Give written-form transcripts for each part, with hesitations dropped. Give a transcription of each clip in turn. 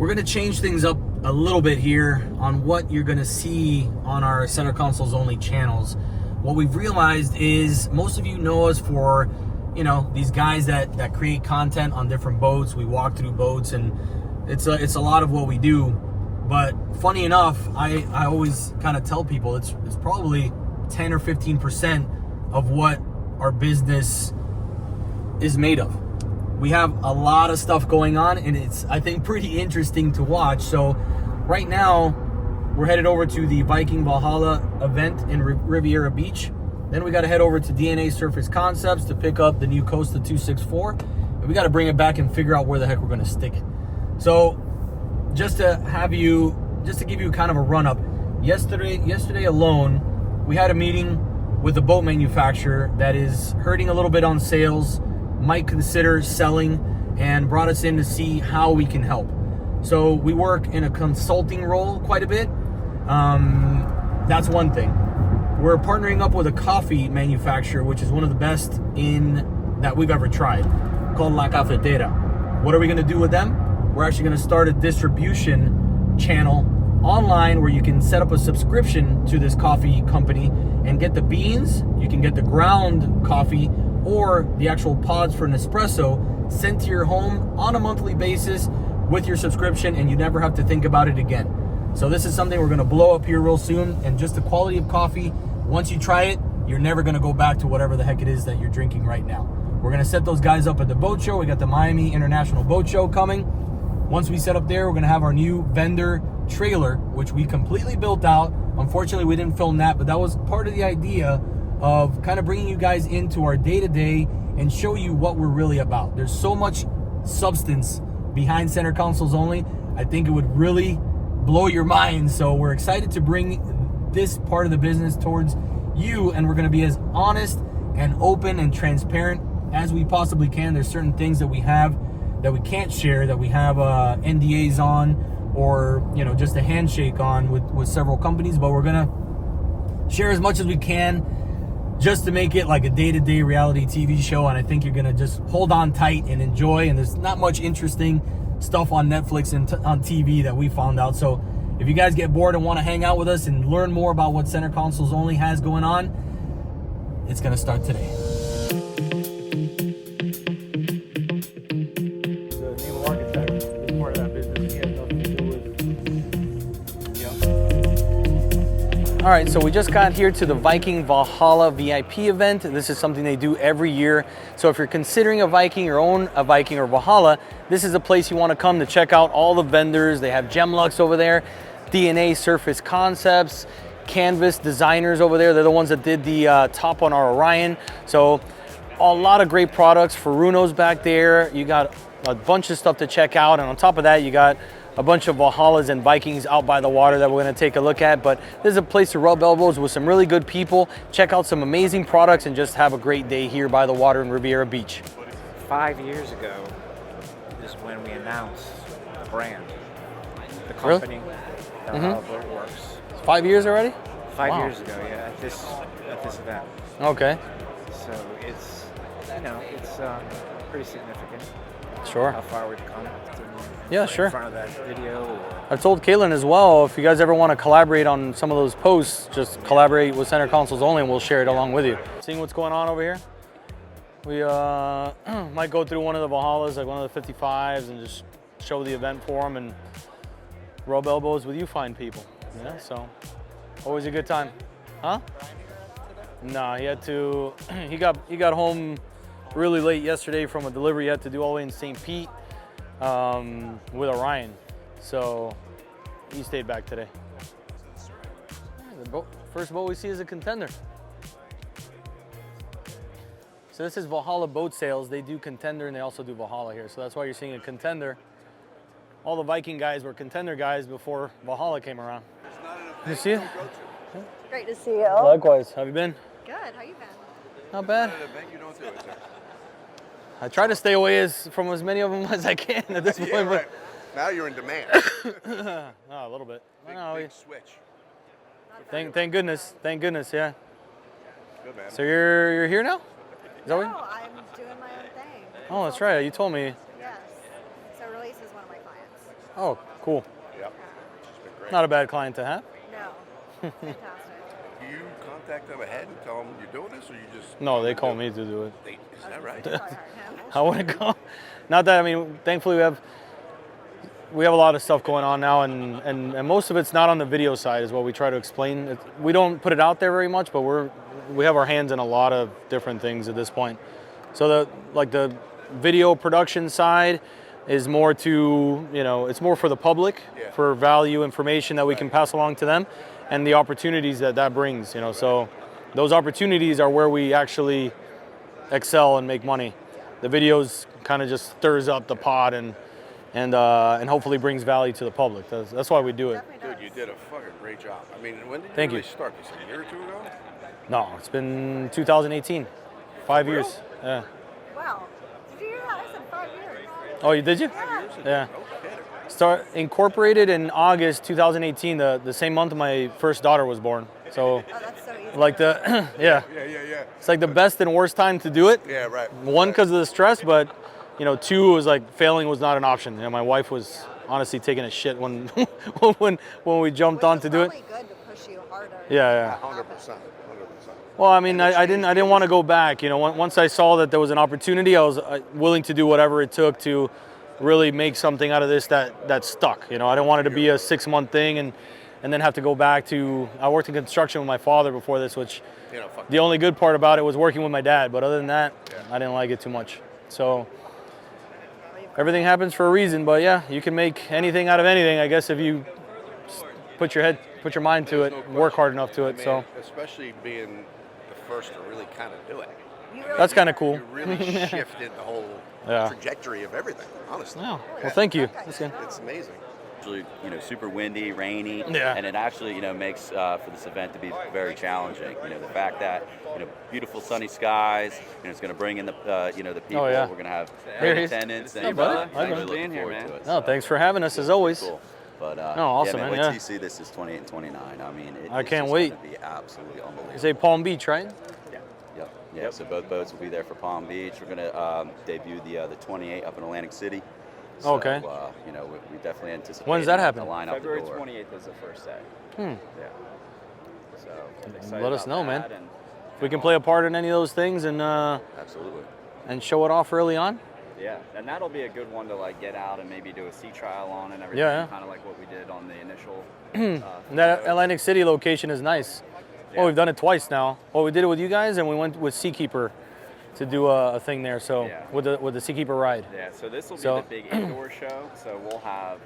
We're going to change things up a little bit here on what you're going to see on our Center Consoles Only channels. What we've realized is most of you know us for, you know, these guys that create content on different boats. We walk through boats, and it's a lot of what we do. But funny enough, I always kind of tell people it's probably 10 or 15% of what our business is made of. We have a lot of stuff going on, and it's, I think, pretty interesting to watch. So right now, we're headed over to the Viking Valhalla event in Riviera Beach. Then we got to head over to DNA Surface Concepts to pick up the new Costa 264. And we got to bring it back and figure out where the heck we're going to stick it. So just to give you kind of a run-up, yesterday alone, we had a meeting with a boat manufacturer that is hurting a little bit on sales, might consider selling, and brought us in to see how we can help. So we work in a consulting role quite a bit. That's one thing. We're partnering up with a coffee manufacturer, which is one of the best that we've ever tried, called La Cafetera. What are we going to do with them? We're actually going to start a distribution channel online where you can set up a subscription to this coffee company and get the beans. You can get the ground coffee or the actual pods for Nespresso sent to your home on a monthly basis with your subscription, and you never have to think about it again. So this is something we're going to blow up here real soon, and just the quality of coffee, once you try it, you're never going to go back to whatever the heck it is that you're drinking right now. We're going to set those guys up at the boat show. We got the Miami International Boat Show coming. Once we set up there, we're going to have our new vendor trailer, which we completely built out. Unfortunately, we didn't film that, but that was part of the idea of kind of bringing you guys into our day-to-day and show you what we're really about. There's so much substance behind Center Consoles Only. I think it would really blow your mind. So we're excited to bring this part of the business towards you, and we're going to be as honest and open and transparent as we possibly can. There's certain things that we have that we can't share, that we have NDAs on, or just a handshake on with several companies, but we're going to share as much as we can just to make it like a day-to-day reality TV show. And I think you're going to just hold on tight and enjoy. And there's not much interesting stuff on Netflix and on TV that we found out. So if you guys get bored and want to hang out with us and learn more about what Center Consoles Only has going on, it's going to start today. The naval architect is part of that business. He has nothing to do with All right, so we just got here to the Viking Valhalla VIP event. This is something they do every year. So if you're considering a Viking or own a Viking or Valhalla, this is a place you want to come to check out all the vendors. They have Gemlux over there, DNA Surface Concepts, Canvas Designers over there. They're the ones that did the top on our Orion. So a lot of great products. Furuno's back there. You got a bunch of stuff to check out. And on top of that, you got a bunch of Valhallas and Vikings out by the water that we're going to take a look at. But this is a place to rub elbows with some really good people, check out some amazing products, and just have a great day here by the water in Riviera Beach. 5 years ago is when we announced the brand, the company, how it works. 5 years already? 5 years ago, yeah, at this event. Okay. So it's it's pretty significant. Sure. How far we've come. Yeah, sure. In front of that video. I've told Caitlin as well, if you guys ever want to collaborate on some of those posts, just collaborate with Center Consoles Only and we'll share it along with you. Seeing what's going on over here, we might go through one of the Valhallas, like one of the 55s, and just show the event for them and rub elbows with you fine people. Yeah, so always a good time. Huh? No, he had to, he got home really late yesterday from a delivery he had to do all the way in St. Pete. With Orion, so he stayed back today. The first boat we see is a contender. So this is Valhalla Boat Sales. They do contender and they also do Valhalla here, so that's why you're seeing a contender. All the Viking guys were contender guys before Valhalla came around. You see it? Great to see you. Likewise. How have you been? Good. How you been? Not bad. I try to stay away from as many of them as I can at this point. Yeah, right. Now you're in demand. A little bit. Big switch. Thank goodness. Thank goodness. Yeah. Good, man. So you're here now? Is that what? No, I'm doing my own thing. Oh, that's right. You told me. Yes. So Release is one of my clients. Oh, Cool. Yep. It's been great. Not a bad client to have. No. Fantastic. Do you contact them ahead and tell them you're doing this, or you just? No, they call me to do it. Is that right? Probably hard, huh? I wouldn't go. Not that, I mean, thankfully we have a lot of stuff going on now, and most of it's not on the video side is what we try to explain. We don't put it out there very much, but we have our hands in a lot of different things at this point. So the video production side is more to, it's more for the public, for value information that we can pass along to them, and the opportunities that brings, So those opportunities are where we actually excel and make money. The videos kind of just stirs up the pot and hopefully brings value to the public. That's why we do it. Dude, you did a fucking great job. I mean, when did you Thank really you. start this? A year or two ago? No, it's been 2018. 5 years. Yeah. Wow. Did you hear that? I said 5 years. Oh, did you? Yeah. Start incorporated in August 2018, the same month my first daughter was born. So, Oh, that's so easy. like Yeah. it's like the best and worst time to do it. Yeah, right. One, because of the stress, but two was like failing was not an option. My wife was honestly taking a shit when when we jumped on to do it. It's probably good to push you harder. Yeah. 100%. Well, I mean, I didn't want to go back. Once I saw that there was an opportunity, I was willing to do whatever it took to really make something out of this that stuck. I didn't want it to be a 6-month thing and then have to go back to. I worked in construction with my father before this, which the only good part about it was working with my dad. But other than that, I didn't like it too much. So everything happens for a reason. But yeah, you can make anything out of anything, I guess, if you put your mind to it, work hard enough to it. So especially being the first to really kind of do it. that's kind of cool. You really shifted the whole trajectory of everything, honestly. Oh, well, thank you. That's good. It's amazing. Actually, super windy, rainy, Yeah. and it actually, makes for this event to be very challenging. The fact that, beautiful sunny skies, it's going to bring in the, the people. Oh, yeah. We're going to have Here he great is. attendance. Hey, And buddy. I'm Hi, really buddy. looking forward to it. No, thanks for having us as always. Cool. But No, awesome, man, wait yeah. till you see this is 28 and 29. I mean, I it's can't just wait. going to be absolutely unbelievable. You say Palm Beach, right? Yep. Yeah. So both boats will be there for Palm Beach. We're going to debut the 28 up in Atlantic City. So, Okay. we definitely anticipate. When does that happen? The line out the February door. 28th is the first day. Yeah. So excited Let us about know, man. that, and If we can play a part in any of those things and Absolutely. show it off early on. yeah, and that'll be a good one to get out and maybe do a sea trial on and everything. Yeah. Kind of like what we did on the initial. And that Atlantic City location is nice. Yeah. Oh, we've done it twice now. Well, we did it with you guys, and we went with Seakeeper to do a thing there. So Yeah. with the Seakeeper ride. Yeah, so this will be So- the big indoor show. So we'll have,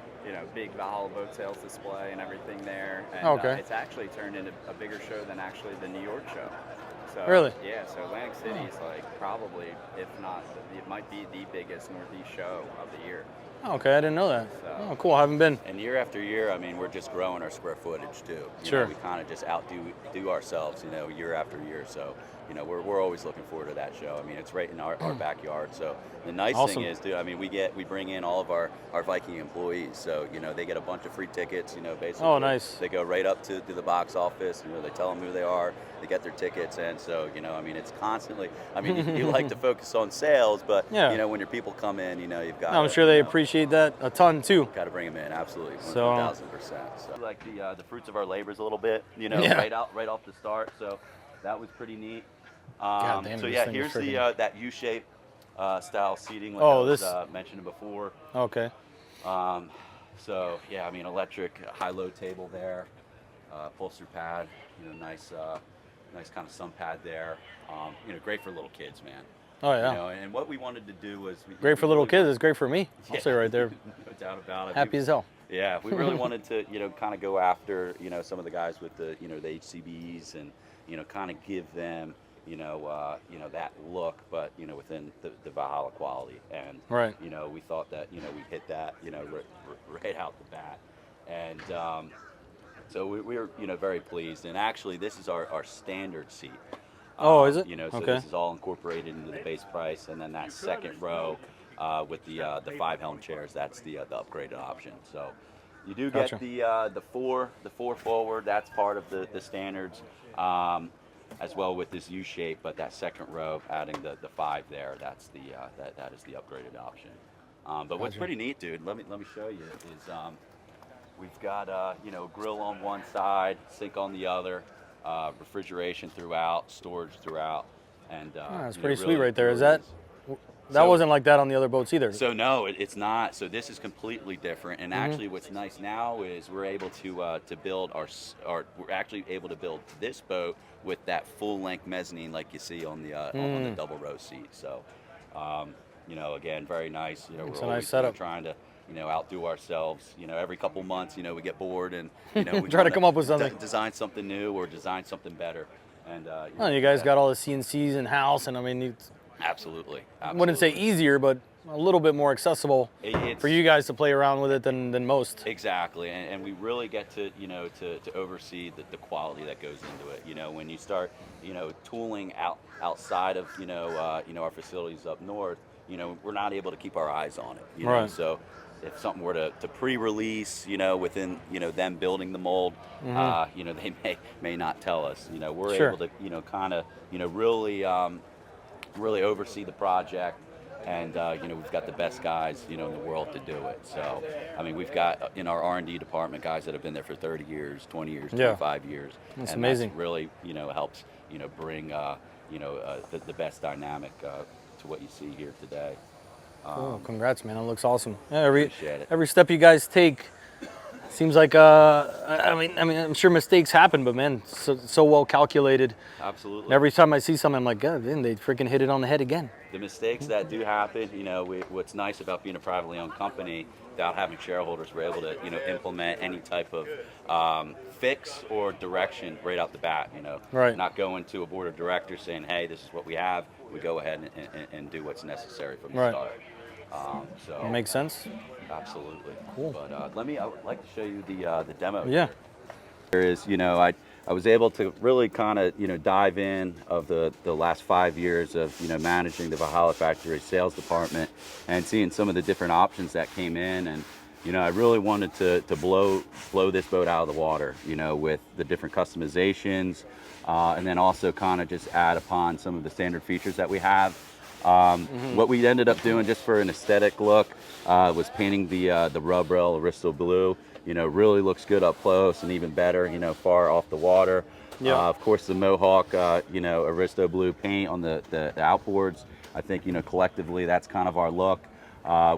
big Valhalla boat sales display and everything there. And Okay. it's actually turned into a bigger show than actually the New York show. So, Really? Yeah, so Atlantic City is probably, if not, it might be the biggest Northeast show of the year. Oh, okay, I didn't know that. So- Oh, cool. I haven't been. And year after year, I mean, we're just growing our square footage too. Sure. We kind of just outdo ourselves, year after year. So, we're always looking forward to that show. I mean, it's right in our backyard. So the nice Awesome. thing is, dude, I mean, we bring in all of our Viking employees. So, they get a bunch of free tickets, basically. Oh, nice. They go right up to the box office, they tell them who they are, they get their tickets. And so, I mean, it's constantly, I mean, you like to focus on sales, but, Yeah. when your people come in, you've got I'm sure they appreciate that a ton too. Got to bring them in, absolutely, So- 1,000%. So, like the fruits of our labors a little bit, Yeah. right off the start. So that was pretty neat. God damn, So this yeah, thing is here's the freaking- that U-shape style seating, like Oh, I was this- mentioned before. Okay. So yeah, I mean, electric high-low table there, upholstery pad, nice kind of sun pad there. Great for little kids, man. Oh yeah. And what we wanted to do was Great for little kids. It's great for me. I'll Yeah. say right there. No doubt about it. Happy as hell. Yeah, we really wanted to, kind of go after, some of the guys with the, the HCBs and, kind of give them, that look, but, within the Valhalla quality. And, Right. we thought that, we hit that, right out the bat. And so we were, very pleased. And actually, this is our standard seat. Oh, is it? So Okay. this is all incorporated into the base price, and then that second row with the 5 helm chairs, that's the upgraded option. So you do get Gotcha. the four forward. That's part of the standards, as well with this U shape. But that second row, adding the 5 there, that's that is the upgraded option. But what's Gotcha. pretty neat, dude? Let me show you is We've got you know, grill on one side, sink on the other, refrigeration throughout, storage throughout, and That's you know, pretty sweet really- right there. Is really that? That wasn't like that on the other boats either. So no, it's not. So this is completely different. And actually, what's nice now is we're able to build we're actually able to build this boat with that full length mezzanine like you see on the on the double row seat. So, you know, again, very nice. You know, It's we're a nice always setup. Trying to, you know, outdo ourselves. You know, every couple months, you know, we get bored and, you know, we Try to wanna come up with something. design something new or design something better. And Well, you guys got all the CNCs in house, and I mean, it's, absolutely. I wouldn't say easier, but a little bit more accessible It's- for you guys to play around with it than most. Exactly, and we really get to, you know, to oversee the quality that goes into it. You know, when you start, you know, tooling outside of, you know, our facilities up north, you know, we're not able to keep our eyes on it. You know, Right. so if something were to pre-release, you know, within, you know, them building the mold, you know, they may not tell us. You know, we're Sure. able to, you know, kind of, you know, really oversee the project. And you know, we've got the best guys, you know, in the world to do it. So, I mean, we've got in our R&D department guys that have been there for 30 years, 20 years, Yeah. 25 years. That's and amazing. That's really, you know, helps, you know, bring, you know, the best dynamic to what you see here today. Cool. Congrats, man. It looks awesome. Yeah, Appreciate it. every step you guys take seems like I mean I'm sure mistakes happen, but man, so well calculated. Absolutely. And every time I see something, I'm like, God, then they freaking hit it on the head again. The mistakes that do happen, you know, what's nice about being a privately owned company, without having shareholders, we're able to, you know, implement any type of fix or direction right out the bat. You know, Right. Not going to a board of directors saying, hey, this is what we have. We go ahead and do what's necessary from the Right. start. So Makes sense. absolutely. Cool. But I would like to show you the demo. Yeah. Here is, you know, I was able to really kind of, you know, dive in of the last 5 years of, you know, managing the Valhalla factory sales department and seeing some of the different options that came in. And, you know, I really wanted to blow this boat out of the water, you know, with the different customizations, and then also kind of just add upon some of the standard features that we have. What we ended up doing just for an aesthetic look was painting the rub rail Aristo blue. You know, really looks good up close and even better, you know, far off the water. Yeah. Of course, the Mohawk, you know, Aristo blue paint on the outboards. I think, you know, collectively that's kind of our look.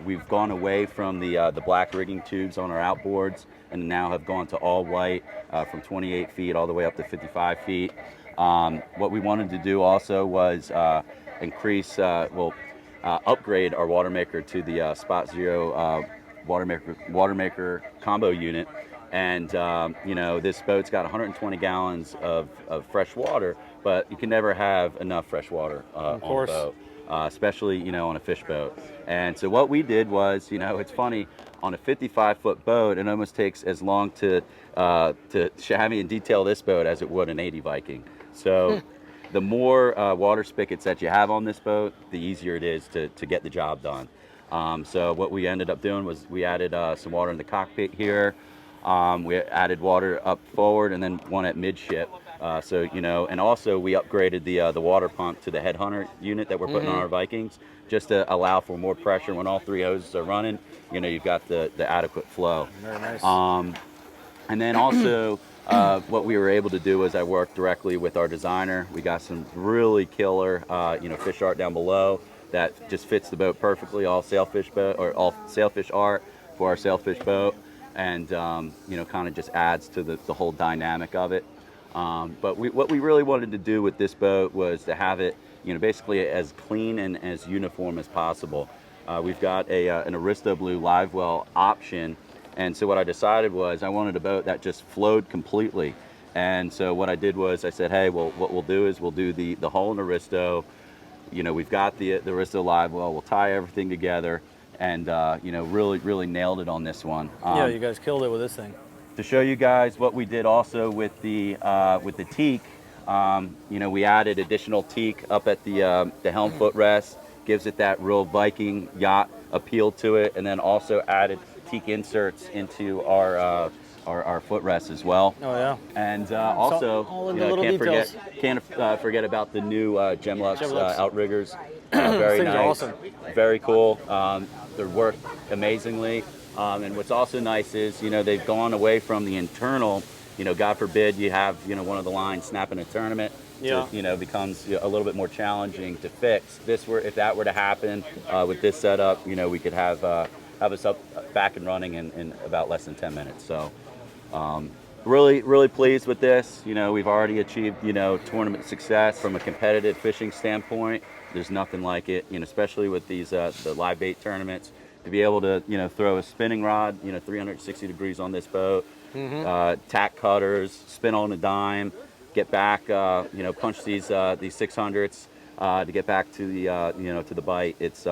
We've gone away from the black rigging tubes on our outboards and now have gone to all white from 28 feet all the way up to 55 feet. What we wanted to do also was increase, upgrade our water maker to the Spot Zero water maker combo unit. And you know, this boat's got 120 gallons of fresh water, but you can never have enough fresh water on a boat, especially, you know, on a fish boat. And so what we did was, you know, it's funny, on a 55-foot boat, it almost takes as long to chamois and detail this boat as it would an 80 Viking. So the more water spigots that you have on this boat, the easier it is to get the job done. So what we ended up doing was we added some water in the cockpit here. We added water up forward and then one at midship. So, you know, and also we upgraded the water pump to the headhunter unit that we're putting on our Vikings, just to allow for more pressure when all three hoses are running. You know, you've got the adequate flow. Very nice. And then also what we were able to do was I worked directly with our designer. We got some really killer, you know, fish art down below that just fits the boat perfectly. All sailfish art for our sailfish boat, and you know, kind of just adds to the whole dynamic of it. But what we really wanted to do with this boat was to have it, you know, basically as clean and as uniform as possible. We've got an Aristo Blue live well option, and so what I decided was I wanted a boat that just flowed completely. And so what I did was I said, hey, well, what we'll do is we'll do the hull in Aristo. You know, we've got the Aristo live well. We'll tie everything together, and you know, really nailed it on this one. Yeah, you guys killed it with this thing. To show you guys what we did also with the teak, you know, we added additional teak up at the helm footrest, gives it that real Viking yacht appeal to it, and then also added teak inserts into our footrest as well. Oh yeah. And also, all of you the know, little details. can't forget about the new Gemlux Gemlux. outriggers. Very things nice, are awesome. very cool. They work amazingly. And what's also nice is, you know, they've gone away from the internal, you know, God forbid you have, you know, one of the lines snap in a tournament. Yeah. To, you know, becomes a little bit more challenging to fix. If that were to happen with this setup, you know, we could have us up back and running in about less than 10 minutes. So really pleased with this. You know, we've already achieved, you know, tournament success from a competitive fishing standpoint. There's nothing like it, you know, especially with these the live bait tournaments, to be able to, you know, throw a spinning rod, you know, 360 degrees on this boat, tack cutters, spin on a dime, get back, you know, punch these 600s to get back to the you know, to the bite. It's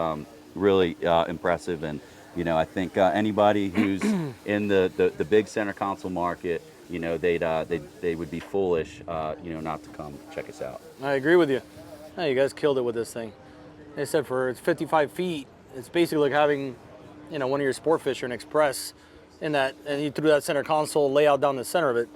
really impressive, and you know, I think anybody who's in the big center console market, you know, they would be foolish, you know, not to come check us out. I agree with you. No, you guys killed it with this thing. They said it's 55 feet. It's basically like having, you know, one of your sport fish or an express in that, and you threw that center console layout down the center of it.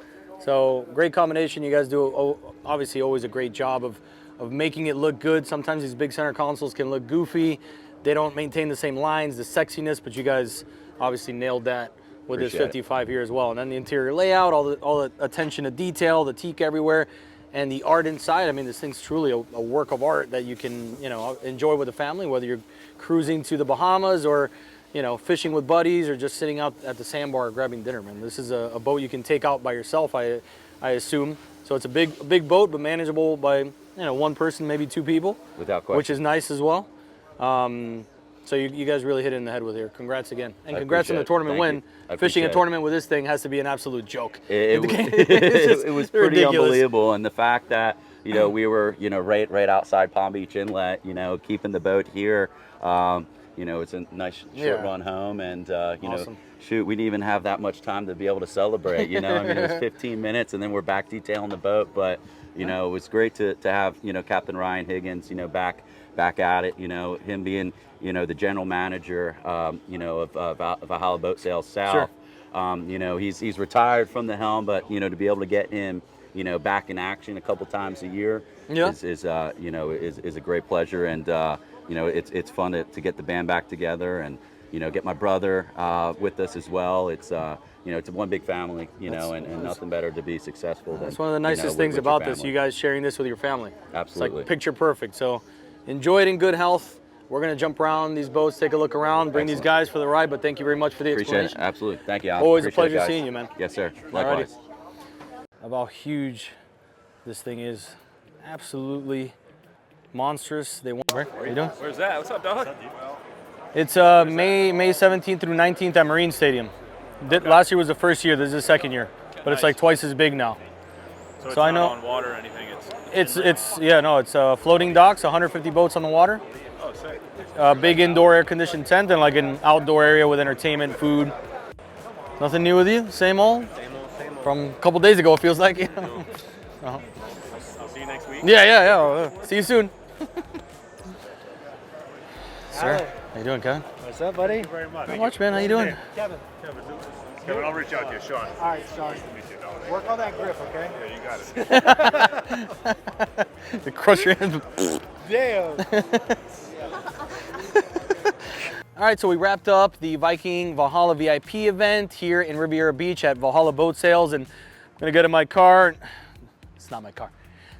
So great combination. You guys do obviously always a great job of making it look good. Sometimes these big center consoles can look goofy. They don't maintain the same lines, the sexiness, but you guys obviously nailed that with this 55 here as well. And then the interior layout, all the attention to detail, the teak everywhere, and the art inside. I mean, this thing's truly a work of art that you can, you know, enjoy with the family, whether you're cruising to the Bahamas or, you know, fishing with buddies or just sitting out at the sandbar grabbing dinner, man. This is a boat you can take out by yourself, I assume. So it's a big boat, but manageable by, you know, one person, maybe two people. Without question. Which is nice as well. So you guys really hit it in the head with here. Congrats again. And congrats on the tournament win. Fishing a tournament with this thing has to be an absolute joke. It was pretty ridiculous. Unbelievable. And the fact that, you know, we were, you know, right outside Palm Beach Inlet, you know, keeping the boat here. You know, it's a nice short run home, and you know, shoot, we didn't even have that much time to be able to celebrate. You know, I mean, it was 15 minutes, and then we're back detailing the boat. But you know, it was great to have, you know, Captain Ryan Higgins, you know, back at it. You know, him being, you know, the general manager, you know, of Valhalla Boat Sales South. Sure. You know, he's retired from the helm, but you know, to be able to get him, you know, back in action a couple times a year is you know, is a great pleasure. And you know, it's fun to get the band back together, and you know, get my brother with us as well. It's you know, it's one big family, you know, and nothing better to be successful than, that's one of the nicest, you know, things about this, you guys sharing this with your family. Absolutely. It's like picture perfect. So enjoy it in good health. We're going to jump around these boats, take a look around, bring these guys for the ride, but thank you very much for the explanation. Appreciate it. Absolutely. Thank you, Alan. Always a pleasure seeing you, man. Yes, sir. Likewise. About how huge this thing is. Absolutely monstrous. They want. Where are you doing? Where's that? What's up, dog? It's May 17th through 19th at Marine Stadium. Okay. Last year was the first year. This is the second year, but it's like twice as big now. So it's not on water or anything. It's yeah, no, it's floating docks, 150 boats on the water. Oh, sick. Big indoor air-conditioned tent and like an outdoor area with entertainment, food. Nothing new with you? Same old? Same old. From a couple days ago, it feels like. Cool. I'll see you next week. Yeah. See you soon. Sir, how you doing, Kevin? What's up, buddy? Thank you very much. Not much, man. How you doing? Kevin, I'll reach out to you, Sean. All right, Sean. Work on that grip, okay? Yeah, you got it. To crush your hands. Damn. All right, so we wrapped up the Viking Valhalla VIP event here in Riviera Beach at Valhalla Boat Sales, and I'm gonna get in my car. It's not my car.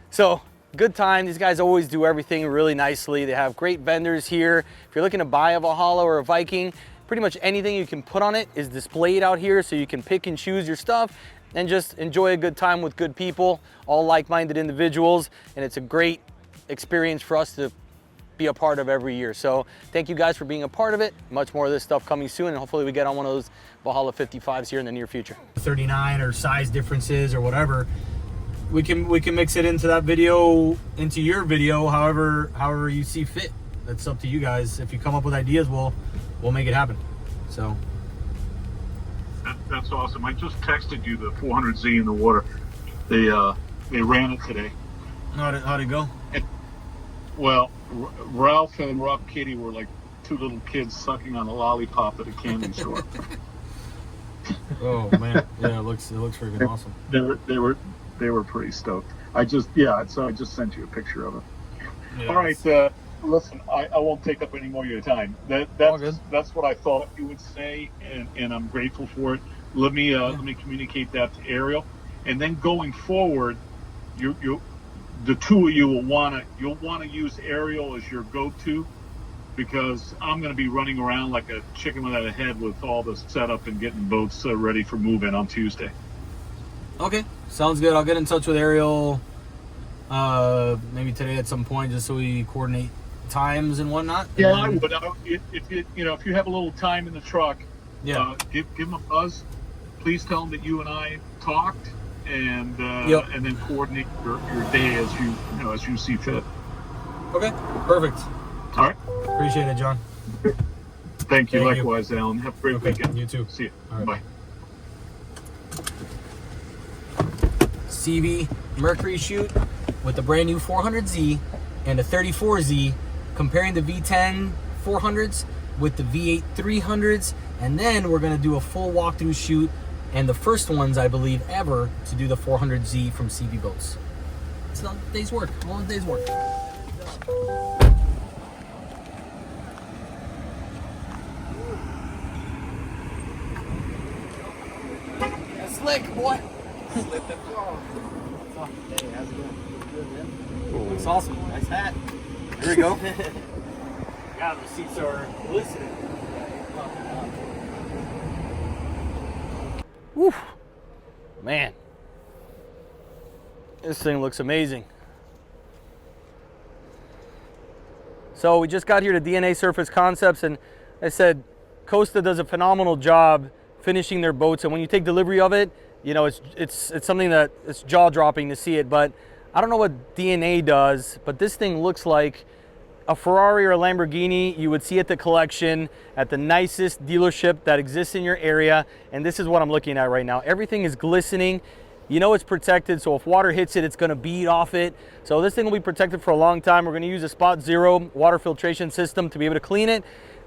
So, good time. These guys always do everything really nicely. They have great vendors here. If you're looking to buy a Valhalla or a Viking, pretty much anything you can put on it is displayed out here, so you can pick and choose your stuff and just enjoy a good time with good people, all like-minded individuals, and it's a great experience for us to be a part of every year. So thank you guys for being a part of it. Much more of this stuff coming soon, and hopefully we get on one of those Valhalla 55s here in the near future. 39 or size differences or whatever, we can mix it into that video, into your video, however you see fit. That's up to you guys. If you come up with ideas, we'll make it happen. So that's awesome. I just texted you the 400Z in the water. They ran it today. How'd it go? Well, Ralph and Rob Kitty were like two little kids sucking on a lollipop at a candy store. Oh man, yeah, it looks freaking awesome. They were pretty stoked. So I just sent you a picture of it. Yeah, all right, Listen, I won't take up any more of your time. All good. That's what I thought you would say, and I'm grateful for it. Let me communicate that to Ariel, and then going forward, the two of you you'll wanna use Ariel as your go-to, because I'm going to be running around like a chicken without a head with all the setup and getting boats ready for move-in on Tuesday. Okay, sounds good. I'll get in touch with Ariel maybe today at some point, just so we coordinate times and whatnot. Yeah, I would. If you have a little time in the truck, give him a buzz. Please tell him that you and I talked, and then coordinate your day as you see fit. Okay, perfect. All right. Appreciate it, John. Thank you. Likewise, Alan. Have a great weekend. You too. See you. All right. Bye. CV Mercury chute with the brand new 400Z and a 34Z, comparing the V10 400s with the V8 300s, and then we're going to do a full walkthrough shoot, and the first ones, I believe, ever to do the 400Z from CV Boats. It's not a day's work. One day's work. Slick, boy. Slick the floor. Hey, how's it going? Good, man. Looks awesome. Nice hat. Here we go. God, the seats are glistening. Woo. Man. This thing looks amazing. So we just got here to DNA Surface Concepts, and I said Costa does a phenomenal job finishing their boats, and when you take delivery of it, you know, it's something that it's jaw-dropping to see it. But I don't know what DNA does, but this thing looks like a Ferrari or a Lamborghini you would see at the collection at the nicest dealership that exists in your area. And this is what I'm looking at right now. Everything is glistening. You know it's protected, so if water hits it, it's gonna bead off it. So this thing will be protected for a long time. We're gonna use a Spot Zero water filtration system to be able to clean it.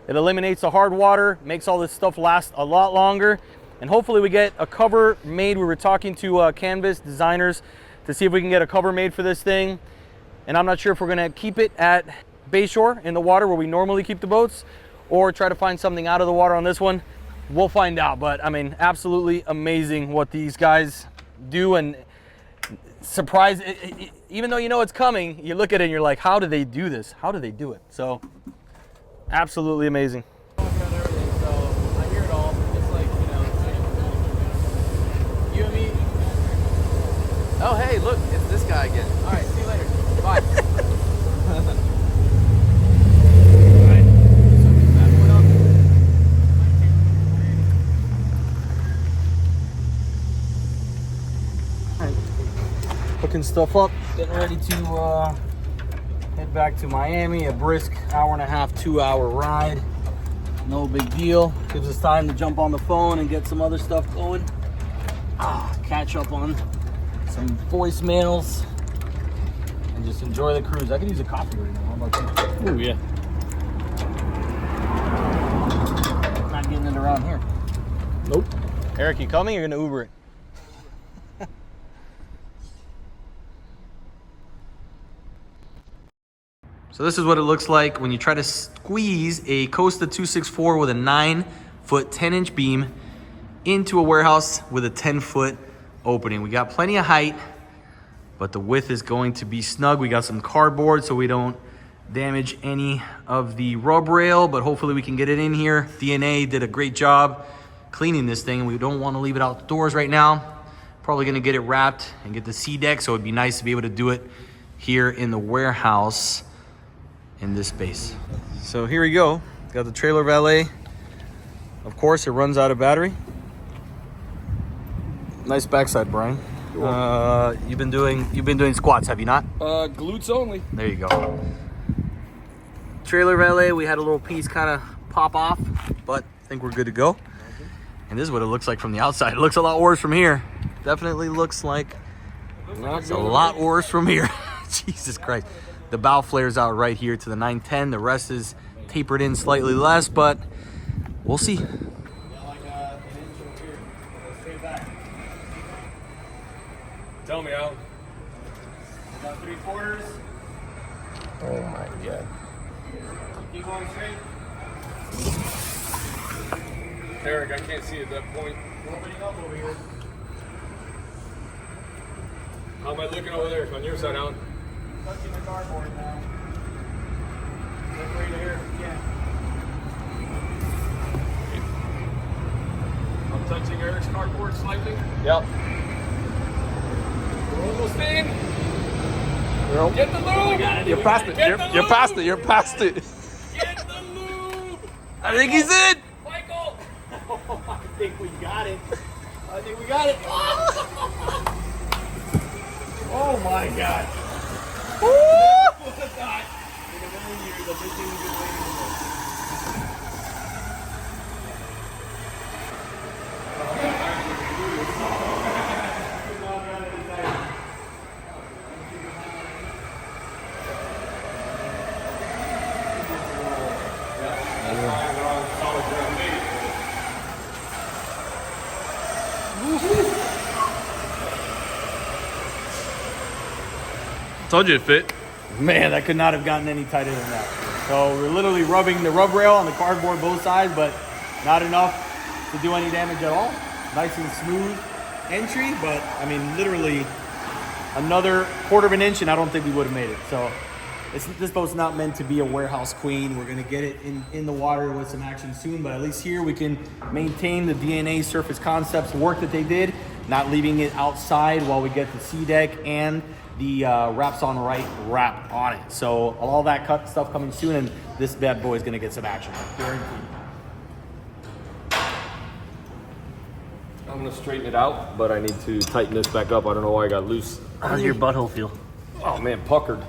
It eliminates the hard water, makes all this stuff last a lot longer. And hopefully we get a cover made. We were talking to canvas designers to see if we can get a cover made for this thing. And I'm not sure if we're gonna keep it at Bayshore in the water where we normally keep the boats, or try to find something out of the water on this one. We'll find out, but I mean, absolutely amazing what these guys do, and surprise, even though you know it's coming, you look at it and you're like, how do they do this? How do they do it? So, absolutely amazing. Oh, hey, look, it's this guy again. All right, see you later. Bye. Hooking stuff up, getting ready to head back to Miami. A brisk hour and a half, 2 hour ride. No big deal. Gives us time to jump on the phone and get some other stuff going. Catch up on some voicemails and just enjoy the cruise. I could use a coffee right now. How about that? Oh yeah. Not getting it around here. Nope. Eric, you coming? You're gonna Uber it. So this is what it looks like when you try to squeeze a Costa 264 with a 9-foot 10-inch beam into a warehouse with a 10-foot opening. We got plenty of height, but the width is going to be snug. We got some cardboard so we don't damage any of the rub rail, but hopefully we can get it in here. DNA did a great job cleaning this thing, and we don't want to leave it outdoors right now. Probably gonna get it wrapped and get the sea deck, so it'd be nice to be able to do it here in the warehouse in this space. So here we go. Got the trailer valet. Of course, it runs out of battery. Nice backside, Brian. You've been doing squats, have you not? Glutes only. There you go. Trailer valet, we had a little piece kind of pop off, but I think we're good to go. And this is what it looks like from the outside. It looks a lot worse from here. Definitely looks like it's a lot worse from here. Jesus Christ. The bow flares out right here to the 910. The rest is tapered in slightly less, but we'll see. Tell me, Al. About 3/4. Oh my God. Keep going straight. Eric, I can't see at that point. Opening up over here. How am I looking over there? On your side, Alan? Touching the cardboard now. Look right here if you can. I'm touching Eric's cardboard slightly. Yep. We're almost in. Girl. Get the lube. You're past it. You're past it. You're past it. Get the lube. I think he's in. Michael. I think we got it. I think we got it. Oh my God. Told you it fit. Man, that could not have gotten any tighter than that. So we're literally rubbing the rub rail on the cardboard both sides, but not enough to do any damage at all. Nice and smooth entry, but I mean, literally another quarter of an inch and I don't think we would have made it. So this boat's not meant to be a warehouse queen. We're gonna get it in the water with some action soon, but at least here we can maintain the DNA surface concepts work that they did, not leaving it outside while we get the sea deck and the wraps on right wrap on it. So all that cut stuff coming soon, and this bad boy is gonna get some action. Guaranteed. I'm gonna straighten it out, but I need to tighten this back up. I don't know why I got loose. How's your butthole feel? Oh man, puckered.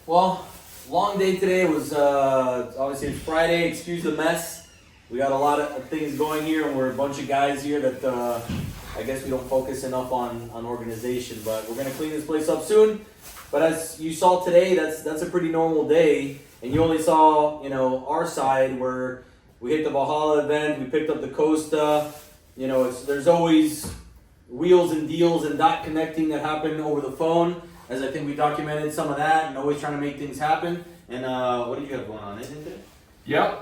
Well, long day today. It was obviously it's Friday. Excuse the mess. We got a lot of things going here, and we're a bunch of guys here that I guess we don't focus enough on organization. But we're gonna clean this place up soon. But as you saw today, that's a pretty normal day, and you only saw our side where we hit the Valhalla event. We picked up the Costa. There's always wheels and deals and dot connecting that happen over the phone, as I think we documented some of that, and always trying to make things happen. And what do you have going on? Anything today? Yeah.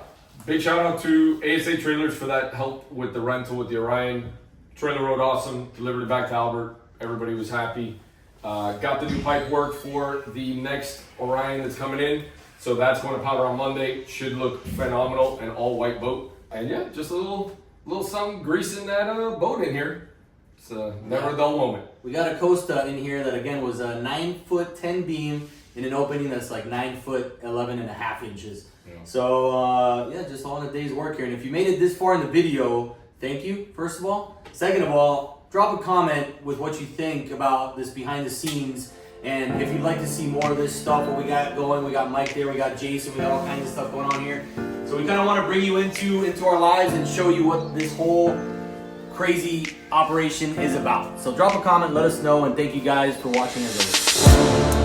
Big shout out to ASA Trailers for that help with the rental with the Orion. Trailer rode awesome, delivered it back to Albert. Everybody was happy. Got the new pipe work for the next Orion that's coming in. So that's going to powder on Monday. Should look phenomenal, an all white boat. And yeah, just a little something greasing that boat in here. It's never a dull moment. We got a Costa in here that again was a 9' 10 beam in an opening that's like 9' 11.5 inches. Yeah. So just all in a day's work here. And if you made it this far in the video, thank you, first of all. Second of all, drop a comment with what you think about this behind the scenes. And if you'd like to see more of this stuff, what we got going, we got Mike there, we got Jason, we got all kinds of stuff going on here. So we kind of want to bring you into our lives and show you what this whole crazy operation is about. So drop a comment, let us know, and thank you guys for watching as always.